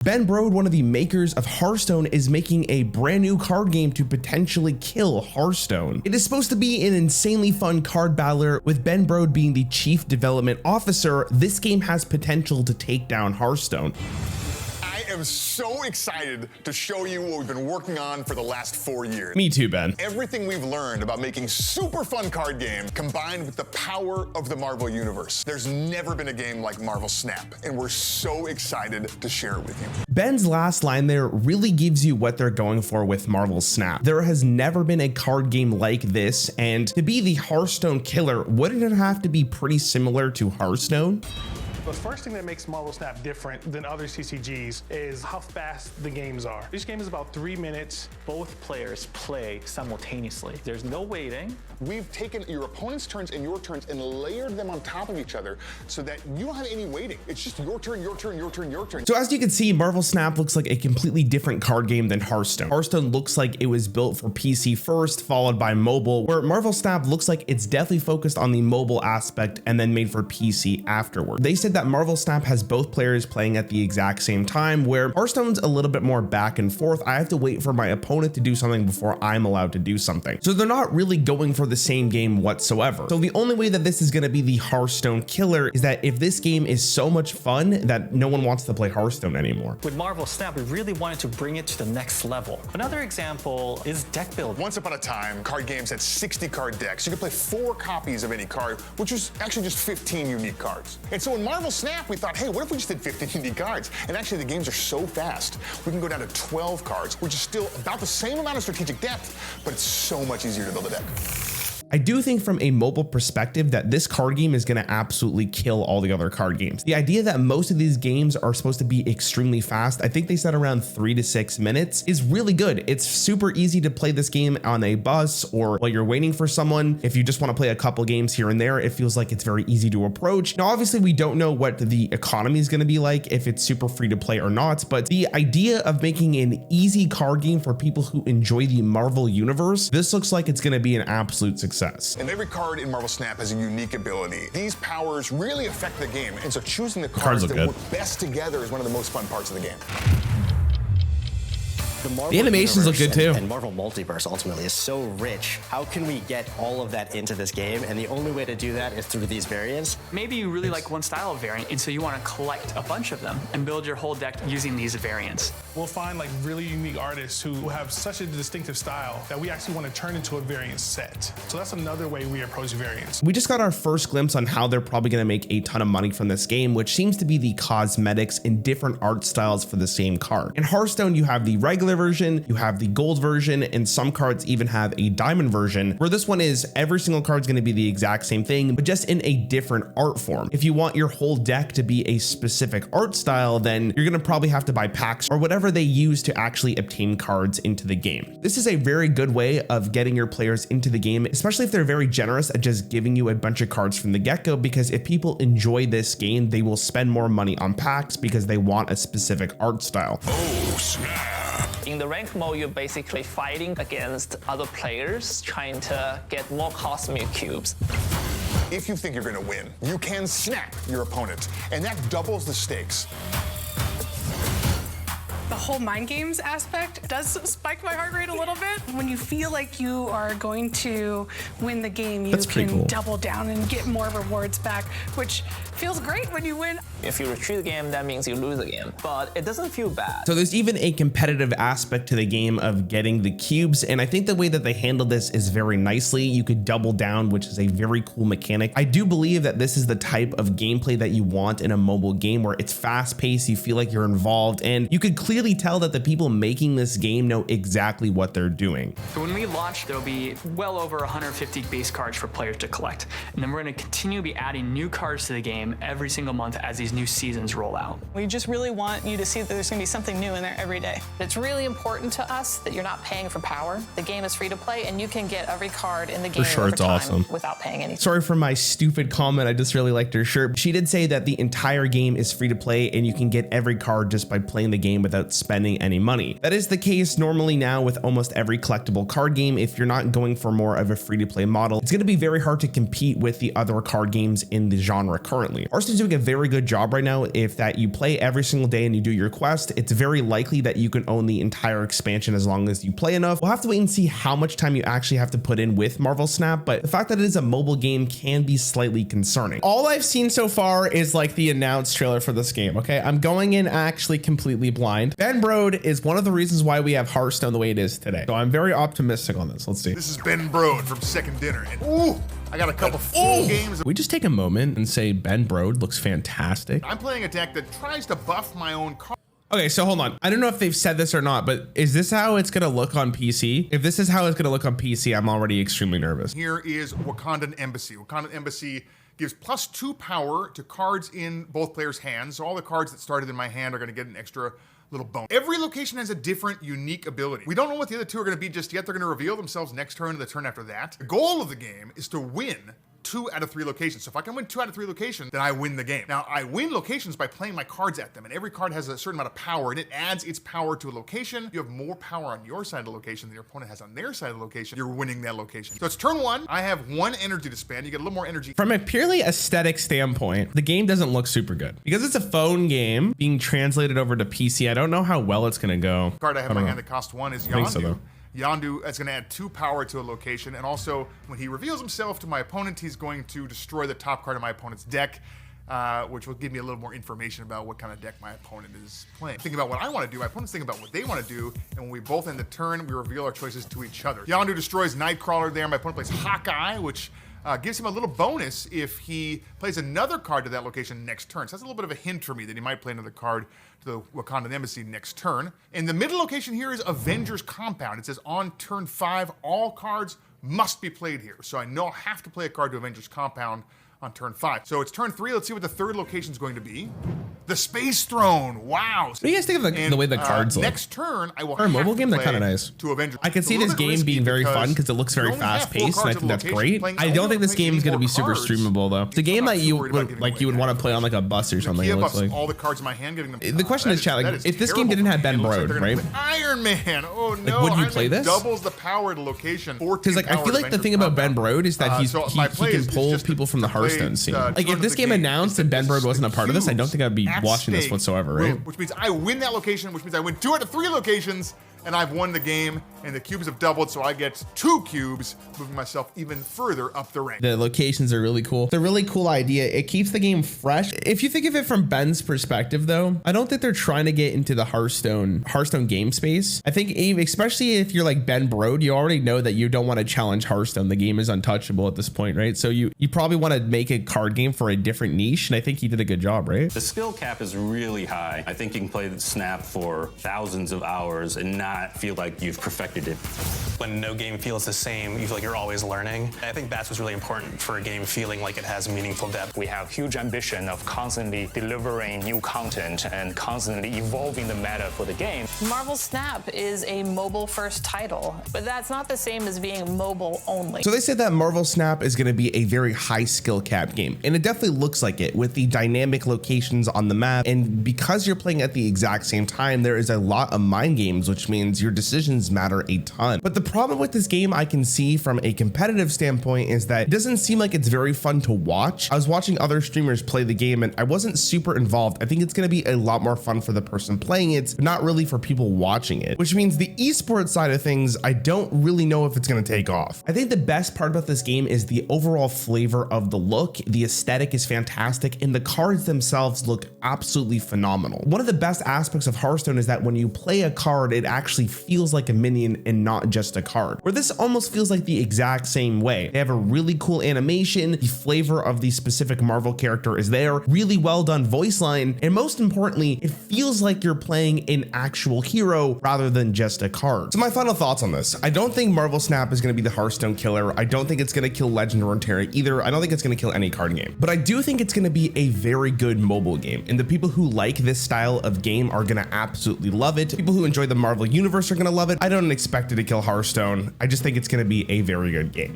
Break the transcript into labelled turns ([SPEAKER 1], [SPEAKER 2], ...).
[SPEAKER 1] Ben Brode, one of the makers of Hearthstone, is making a brand new card game to potentially kill Hearthstone. It is supposed to be an insanely fun card battler, with Ben Brode being the chief development officer. This game has potential to take down Hearthstone.
[SPEAKER 2] I am so excited to show you what we've been working on for the last 4 years.
[SPEAKER 1] Me too, Ben.
[SPEAKER 2] Everything we've learned about making super fun card game combined with the power of the Marvel Universe. There's never been a game like Marvel Snap, and we're so excited to share it with you.
[SPEAKER 1] Ben's last line there really gives you what they're going for with Marvel Snap. There has never been a card game like this, and to be the Hearthstone killer, wouldn't it have to be pretty similar to Hearthstone?
[SPEAKER 3] The first thing that makes Marvel Snap different than other CCGs is how fast the games are. Each game is about 3 minutes.
[SPEAKER 4] Both players play simultaneously. There's no waiting.
[SPEAKER 2] We've taken your opponent's turns and your turns and layered them on top of each other so that you don't have any waiting. It's just your turn, your turn, your turn, your turn.
[SPEAKER 1] So as you can see, Marvel Snap looks like a completely different card game than Hearthstone. Hearthstone looks like it was built for PC first, followed by mobile, where Marvel Snap looks like it's definitely focused on the mobile aspect and then made for PC afterward. They said that Marvel Snap has both players playing at the exact same time, where Hearthstone's a little bit more back and forth. I have to wait for my opponent to do something before I'm allowed to do something. So they're not really going for the same game whatsoever. So the only way that this is going to be the Hearthstone killer is that if this game is so much fun that no one wants to play Hearthstone anymore.
[SPEAKER 4] With Marvel Snap, we really wanted to bring it to the next level. Another example is deck building.
[SPEAKER 2] Once upon a time, card games had 60 card decks. You could play 4 copies of any card, which was actually just 15 unique cards. And so in Marvel Snap, we thought, hey, what if we just did 15 unique cards? And actually the games are so fast, we can go down to 12 cards, which is still about the same amount of strategic depth, but it's so much easier to build a deck.
[SPEAKER 1] I do think from a mobile perspective that this card game is going to absolutely kill all the other card games. The idea that most of these games are supposed to be extremely fast, I think they said around 3 to 6 minutes, is really good. It's super easy to play this game on a bus or while you're waiting for someone. If you just want to play a couple games here and there, it feels like it's very easy to approach. Now, obviously, we don't know what the economy is going to be like, if it's super free to play or not, but the idea of making an easy card game for people who enjoy the Marvel Universe, this looks like it's going to be an absolute success.
[SPEAKER 2] And every card in Marvel Snap has a unique ability. These powers really affect the game, and so choosing the cards that work best together is one of the most fun parts of the game.
[SPEAKER 5] The animations look good too.
[SPEAKER 6] And Marvel Multiverse ultimately is so rich. How can we get all of that into this game? And the only way to do that is through these variants.
[SPEAKER 7] Maybe you really like one style of variant, and so you want to collect a bunch of them and build your whole deck using these variants.
[SPEAKER 3] We'll find like really unique artists who have such a distinctive style that we actually want to turn into a variant set. So that's another way we approach variants.
[SPEAKER 1] We just got our first glimpse on how they're probably going to make a ton of money from this game, which seems to be the cosmetics and different art styles for the same card. In Hearthstone, you have the regular version, you have the gold version, and some cards even have a diamond version, where this one is every single card is going to be the exact same thing, but just in a different art form. If you want your whole deck to be a specific art style, then you're going to probably have to buy packs or whatever they use to actually obtain cards into the game. This is a very good way of getting your players into the game, especially if they're very generous at just giving you a bunch of cards from the get-go, because if people enjoy this game, they will spend more money on packs because they want a specific art style.
[SPEAKER 2] Oh, snap.
[SPEAKER 8] In the rank mode, you're basically fighting against other players, trying to get more cosmic cubes.
[SPEAKER 2] If you think you're going to win, you can snap your opponent, and that doubles the stakes.
[SPEAKER 9] The whole mind games aspect does spike my heart rate a little bit. When you feel like you are going to win the game, you can double down and get more rewards back, which feels great when you win.
[SPEAKER 8] If you retreat the game, that means you lose the game, but it doesn't feel bad.
[SPEAKER 1] So there's even a competitive aspect to the game of getting the cubes, and I think the way that they handle this is very nicely. You could double down, which is a very cool mechanic. I do believe that this is the type of gameplay that you want in a mobile game, where it's fast paced, you feel like you're involved, and you could clearly tell that the people making this game know exactly what they're doing.
[SPEAKER 7] So when we launch, there'll be well over 150 base cards for players to collect, and then we're going to continue to be adding new cards to the game every single month as these new seasons roll out.
[SPEAKER 10] We just really want you to see that there's going to be something new in there every day.
[SPEAKER 11] It's really important to us that you're not paying for power. The game is free to play, and you can get every card in the game over time without paying anything.
[SPEAKER 1] Sorry for my stupid comment. I just really liked her shirt. She did say that the entire game is free to play, and you can get every card just by playing the game without spending any money. That is the case normally now with almost every collectible card game. If you're not going for more of a free to play model, it's going to be very hard to compete with the other card games in the genre currently. differently. Hearthstone's doing a very good job right now. If that you play every single day and you do your quest, it's very likely that you can own the entire expansion as long as you play enough. We'll have to wait and see how much time you actually have to put in with Marvel Snap, but the fact that it is a mobile game can be slightly concerning.
[SPEAKER 5] All I've seen so far is like the announced trailer for this game. Okay, I'm going in actually completely blind. Ben Brode is one of the reasons why we have Hearthstone the way it is today, so I'm very optimistic on this. Let's see.
[SPEAKER 2] This is Ben Brode from Second Dinner, and ooh, I got a couple full games.
[SPEAKER 1] We just take a moment and say Ben Brode looks fantastic.
[SPEAKER 2] I'm playing a deck that tries to buff my own card.
[SPEAKER 1] Okay, so hold on. I don't know if they've said this or not, but is this how it's gonna look on PC? If this is how it's gonna look on PC, I'm already extremely nervous.
[SPEAKER 2] Here is Wakandan Embassy. Wakandan Embassy gives +2 power to cards in both players' hands. So all the cards that started in my hand are gonna get an extra little bonus. Every location has a different unique ability. We don't know what the other two are gonna be just yet. They're gonna reveal themselves next turn and the turn after that. The goal of the game is to win 2 out of 3 locations. So if I can win 2 out of 3 locations, then I win the game. Now, I win locations by playing my cards at them, and every card has a certain amount of power, and it adds its power to a location. You have more power on your side of the location than your opponent has on their side of the location. You're winning that location. So it's turn 1. I have 1 energy to spend. You get a little more energy.
[SPEAKER 1] From a purely aesthetic standpoint, the game doesn't look super good. Because it's a phone game being translated over to PC, I don't know how well it's gonna go.
[SPEAKER 2] The card I have in my hand that costs 1 is Yondu.
[SPEAKER 1] I think so, though.
[SPEAKER 2] Yondu is going to add 2 power to a location, and also when he reveals himself to my opponent, he's going to destroy the top card of my opponent's deck, which will give me a little more information about what kind of deck my opponent is playing. Think about what I want to do, my opponent's thinking about what they want to do, and when we both end the turn, we reveal our choices to each other. Yondu destroys Nightcrawler there, my opponent plays Hawkeye, which gives him a little bonus if he plays another card to that location next turn. So that's a little bit of a hint for me that he might play another card to the Wakandan Embassy next turn. And the middle location here is Avengers Compound. It says on turn 5, all cards must be played here. So I know I'll have to play a card to Avengers Compound on turn 5. So it's turn 3. Let's see what the third location is going to be. The Space Throne. Wow.
[SPEAKER 1] What do you guys think of the way the cards look?
[SPEAKER 2] Next turn, I will
[SPEAKER 1] For a mobile game, they're kind of nice.
[SPEAKER 2] To Avengers.
[SPEAKER 1] I can see this game being very fun because it looks very fast paced, and I think that's great. I don't think this game is going to be super streamable though. It's a game that you would want to play on like a bus or something. It looks like
[SPEAKER 2] all the cards in my hand, getting them.
[SPEAKER 1] The question is, chat, like, if this game didn't have Ben Brode, right?
[SPEAKER 2] Iron Man. Oh no.
[SPEAKER 1] Like, would you play this?
[SPEAKER 2] Doubles the power to location.
[SPEAKER 1] Because like I feel like the thing about Ben Brode is that he can pull people from the Hearthstone scene. Like if this game announced and Ben Brode wasn't a part of this, I don't think I'd be watching this whatsoever, right?
[SPEAKER 2] Which means I win that location, which means I win 2 out of 3 locations, and I've won the game, and the cubes have doubled, so I get 2 cubes, moving myself even further up the rank.
[SPEAKER 1] The locations are really cool. It's a really cool idea. It keeps the game fresh. If you think of it from Ben's perspective, though, I don't think they're trying to get into the Hearthstone game space. I think especially if you're like Ben Brode, you already know that you don't want to challenge Hearthstone. The game is untouchable at this point, right? So you probably want to make a card game for a different niche, and I think he did a good job, right?
[SPEAKER 12] The skill cap is really high. I think you can play the Snap for thousands of hours and not feel like you've perfected it.
[SPEAKER 13] When no game feels the same, you feel like you're always learning. I think that's what's really important for a game feeling like it has meaningful depth.
[SPEAKER 14] We have huge ambition of constantly delivering new content and constantly evolving the meta for the game.
[SPEAKER 11] Marvel Snap is a mobile-first title, but that's not the same as being mobile only.
[SPEAKER 1] So they said that Marvel Snap is going to be a very high skill cap game, and it definitely looks like it with the dynamic locations on the map. And because you're playing at the exact same time, there is a lot of mind games, which means your decisions matter a ton. But the problem with this game I can see from a competitive standpoint is that it doesn't seem like it's very fun to watch. I was watching other streamers play the game and I wasn't super involved. I think it's going to be a lot more fun for the person playing it, but not really for people watching it, which means the esports side of things, I don't really know if it's going to take off. I think the best part about this game is the overall flavor of the look. The aesthetic is fantastic and the cards themselves look absolutely phenomenal. One of the best aspects of Hearthstone is that when you play a card, it actually feels like a minion and not just a card, where this almost feels like the exact same way. They have a really cool animation, the flavor of the specific Marvel character is there, really well done voice line, and most importantly, it feels like you're playing an actual hero rather than just a card. So my final thoughts on this: I don't think Marvel Snap is going to be the Hearthstone killer. I don't think it's going to kill Legend or Runeterra either. I don't think it's going to kill any card game, but I do think it's going to be a very good mobile game, and the people who like this style of game are going to absolutely love it. People who enjoy the Marvel universe are going to love it. I don't expect it to kill Hearthstone. I just think it's going to be a very good game.